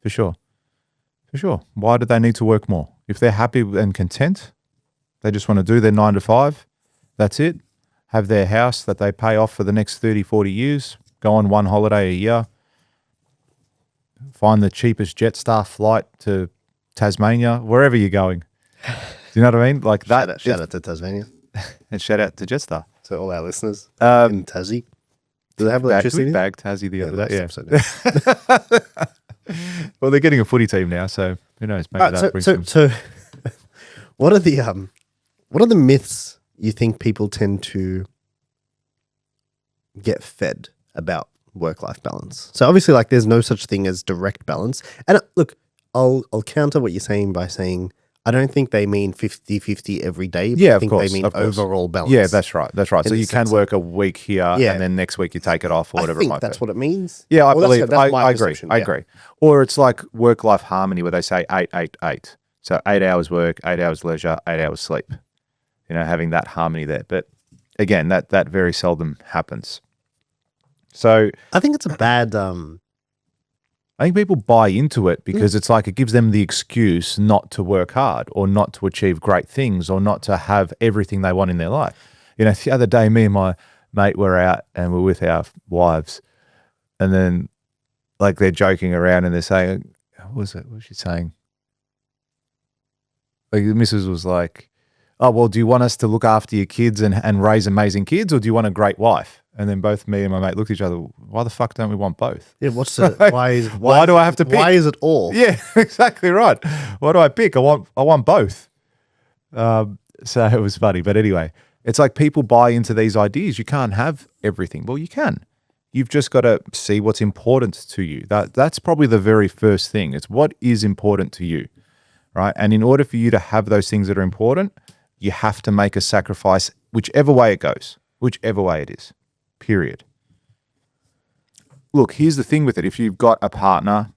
For sure. For sure. Why do they need to work more? If they're happy and content, they just want to do their 9 to 5, that's it. Have their house that they pay off for the next 30, 40 years, go on one holiday a year, find the cheapest Jetstar flight to Tasmania, wherever you're going. Do you know what I mean? Like that. Shout out to Tasmania. And shout out to Jetstar. To all our listeners in Tassie. Do they have electricity? We bagged Tassie the other day. Yeah. Well, they're getting a footy team now, so who knows? Maybe that brings some... So, what are the myths you think people tend to get fed about work-life balance? So obviously, like, there's no such thing as direct balance. And look, I'll counter what you're saying by saying I don't think they mean 50-50 every day. But Yeah, I think of course. they mean overall balance. Yeah, that's right. That's right. So you can work a week here Yeah. and then next week you take it off or whatever I it think might that's be. what it means. Yeah, I Well, believe. that's my I agree. perception, I yeah. agree. Or it's like work-life harmony where they say 8-8-8. So 8 hours work, 8 hours leisure, 8 hours sleep. You know, having that harmony there. But again, that very seldom happens. So I think it's a bad... I think people buy into it because it's like it gives them the excuse not to work hard or not to achieve great things or not to have everything they want in their life. You know, the other day, me and my mate were out and we're with our wives, and then like they're joking around and they're saying, what was it? What was she saying? Like the missus was like, oh, well, do you want us to look after your kids and raise amazing kids, or do you want a great wife? And then both me and my mate looked at each other. Why the fuck don't we want both? Yeah, what's the... Why do I have to pick? Why is it all? Yeah, exactly right. Why do I pick? I want both. So it was funny. But anyway, it's like people buy into these ideas. You can't have everything. Well, you can. You've just got to see what's important to you. That's probably the very first thing. It's what is important to you, right? And in order for you to have those things that are important, you have to make a sacrifice whichever way it goes, whichever way it is, period. Look, here's the thing with it. If you've got a partner,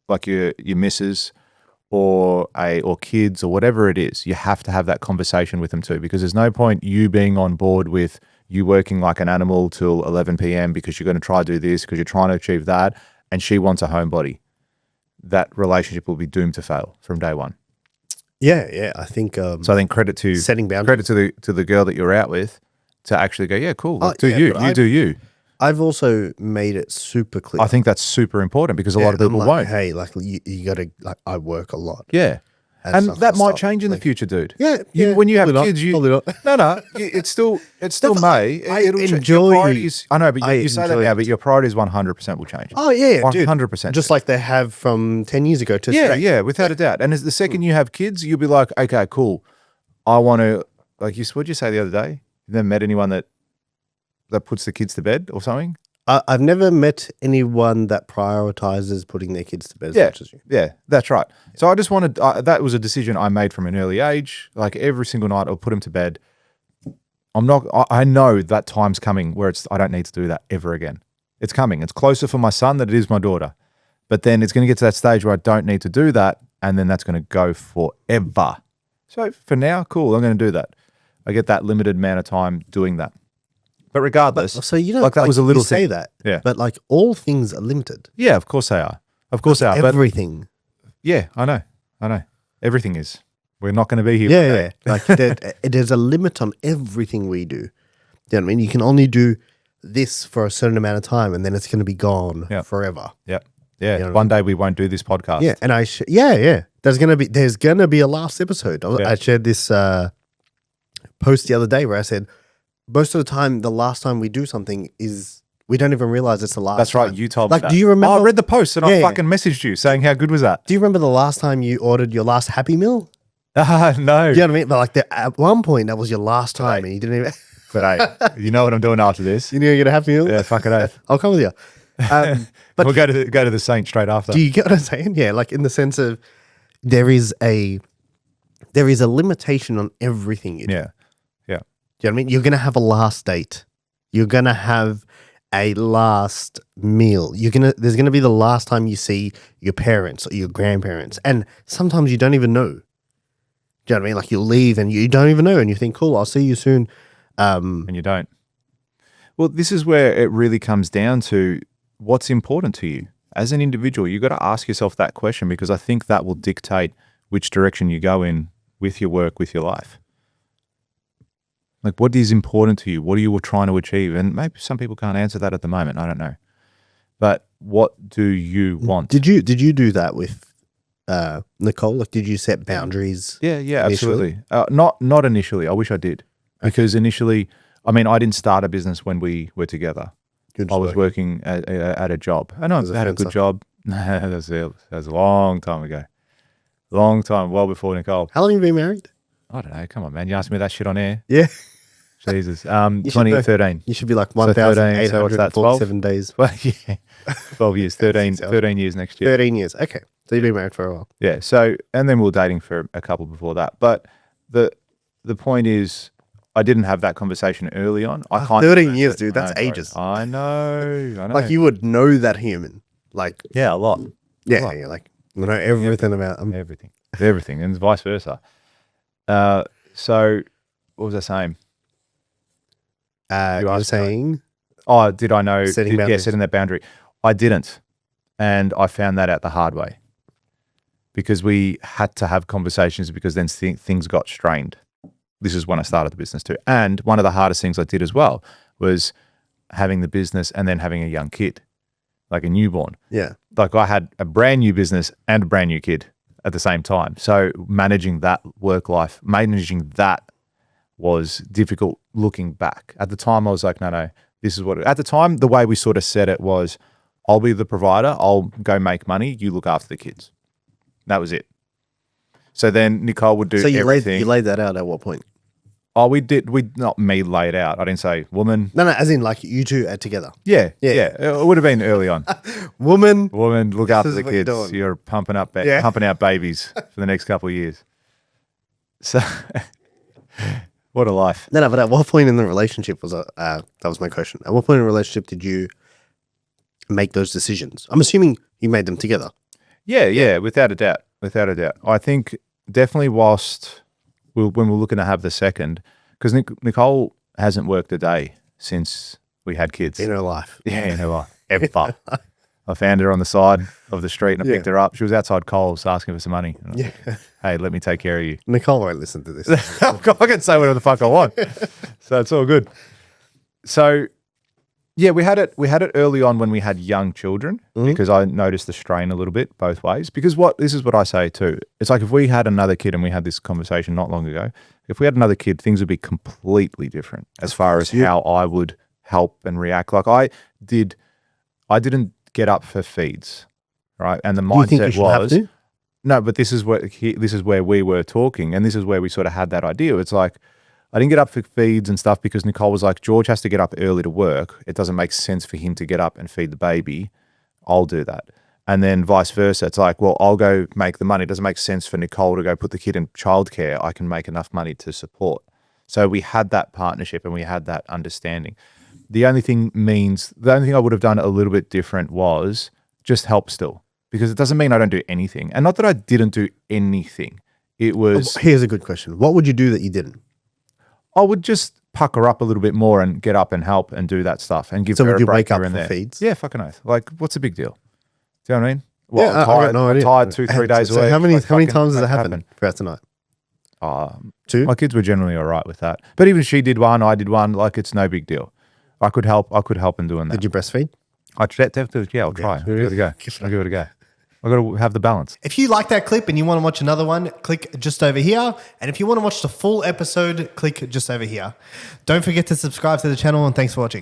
like your missus or kids or whatever it is, you have to have that conversation with them too, because there's no point you being on board with you working like an animal till 11 p.m. because you're going to try to do this, because you're trying to achieve that, and she wants a homebody. That relationship will be doomed to fail from day one. Yeah. I think... so I think credit to setting boundaries. Credit to the girl that you're out with to actually go, yeah, cool. Like, do you. I've also made it super clear. I think that's super important because a lot of people won't. Hey, like you got to, like, I work a lot. Yeah. And that might change in the future, dude. Yeah. When you have Probably kids, probably not. No, it's still may. It'll change. enjoy- Your priorities, I know, but you say that enjoy now, it. but your priorities 100% will change. Oh, yeah, dude. 100%. Just like they have from 10 years ago to today. Yeah, without a doubt. And as the second you have kids, you'll be like, okay, cool. I want to, like, what'd you say the other day? You never met anyone that puts the kids to bed or something? I've never met anyone that prioritizes putting their kids to bed as much as you. Yeah, that's right. So I just wanted, that was a decision I made from an early age. Like every single night I'll put them to bed. I know that time's coming where I don't need to do that ever again. It's coming. It's closer for my son than it is my daughter. But then it's going to get to that stage where I don't need to do that. And then that's going to go forever. So for now, cool, I'm going to do that. I get that limited amount of time doing that. But regardless, So you know, like that was a little you say thing. that, Yeah. but like all things are limited. Yeah, of course they are. Of course they are. But Everything. yeah, I know. Everything is. We're not going to be here. Yeah. Like there's a limit on everything we do. You know what I mean? You can only do this for a certain amount of time, and then it's going to be gone forever. Yeah. You know, One day we won't do this podcast. Yeah, and There's gonna be a last episode. I shared this post the other day where I said most of the time, the last time we do something is we don't even realize it's the last. That's right. time. You told me that. Do you remember? I read the post and I Yeah. fucking messaged you saying how good was that? Do you remember the last time you ordered your last Happy Meal? No. Do you know what I mean? But like at one point, that was your last time, and you didn't even. But hey, you know what I'm doing after this? You need to get a Happy Meal. Yeah, fucking oath. I'll come with you. But we'll go to the Saint straight after. Do you get what I'm saying? Yeah, like in the sense of there is a limitation on everything you do. Yeah. Do you know what I mean? You're going to have a last date. You're going to have a last meal. There's going to be the last time you see your parents or your grandparents. And sometimes you don't even know. Do you know what I mean? Like you'll leave and you don't even know and you think, cool, I'll see you soon. And you don't. Well, this is where it really comes down to what's important to you. As an individual, you got to ask yourself that question, because I think that will dictate which direction you go in with your work, with your life. Like, what is important to you? What are you trying to achieve? And maybe some people can't answer that at the moment. I don't know. But what do you want? Did you do that with Nicole? Like, did you set boundaries? Yeah, initially? absolutely. Not initially. I wish I did. Because initially, I mean, I didn't start a business when we were together. I was working at a job. And I had a good job. That was a long time ago. Long time, well before Nicole. How long have you been married? I don't know. Come on, man. You asked me that shit on air. Yeah. Jesus. 2013. You should be like So 1,847 days. Well, yeah. 12 years. 13 years next year. 13 years. Okay. So you've been married for a while. Yeah. So, and then we were dating for a couple before that. But the point is, I didn't have that conversation early on. 13 years, dude. That's ages. I know. Like, you would know that human. Like, yeah, a lot. Yeah, like, you know everything about them. Everything, and vice versa. So, what was I saying? You were saying? Oh, did I know? Setting that boundary. I didn't. And I found that out the hard way. Because we had to have conversations, because then things got strained. This is when I started the business too. And one of the hardest things I did as well was having the business and then having a young kid, like a newborn. Yeah. Like, I had a brand new business and a brand new kid at the same time. So managing that work life, managing that was difficult looking back. At the time, I was like, no, this is what, at the time, the way we sort of said it was, I'll be the provider. I'll go make money. You look after the kids. That was it. So then Nicole would do everything. You laid that out at what point? Oh, we not me laid out. I didn't say woman. No, as in like you two are together. Yeah. It would have been early on. Woman, look after the kids. You're pumping out babies for the next couple of years. So, what a life. No, but at what point in the relationship was that was my question. At what point in the relationship did you make those decisions? I'm assuming you made them together. Yeah, without a doubt. I think definitely whilst when we're looking to have the second, because Nicole hasn't worked a day since we had kids. In her life. Yeah, in her life. Ever. I found her on the side of the street and I picked her up. She was outside Coles asking for some money. Yeah. Hey, let me take care of you. Nicole won't listen to this. I can say whatever the fuck I want. So it's all good. So yeah, we had it early on when we had young children, because I noticed the strain a little bit both ways. Because this is what I say too. It's like, if we had another kid, and we had this conversation not long ago, if we had another kid, things would be completely different as far as how I would help and react. Like, I didn't get up for feeds, right? And the mindset was, no, but this is where we were talking, and this is where we sort of had that idea. It's like, I didn't get up for feeds and stuff because Nicole was like, George has to get up early to work. It doesn't make sense for him to get up and feed the baby. I'll do that. And then vice versa. It's like, well, I'll go make the money. It doesn't make sense for Nicole to go put the kid in childcare. I can make enough money to support. So we had that partnership and we had that understanding. The only thing I would have done a little bit different was just help still, because it doesn't mean I don't do anything. And not that I didn't do anything. It was... Here's a good question. What would you do that you didn't? I would just pucker up a little bit more and get up and help and do that stuff and give her a break. So would you wake up for feeds? Yeah, fucking oath. Like, what's the big deal? Do you know what I mean? Well, yeah, I got no idea. Tired 2-3 days a week. How many times does it happen throughout the night? 2? My kids were generally all right with that. But even she did one, I did one. Like, it's no big deal. I could help in doing that. Did you breastfeed? I definitely, I'll try. I'll give it a go. I'll give it a go. I've got to have the balance. If you like that clip and you want to watch another one, click just over here. And if you want to watch the full episode, click just over here. Don't forget to subscribe to the channel, and thanks for watching.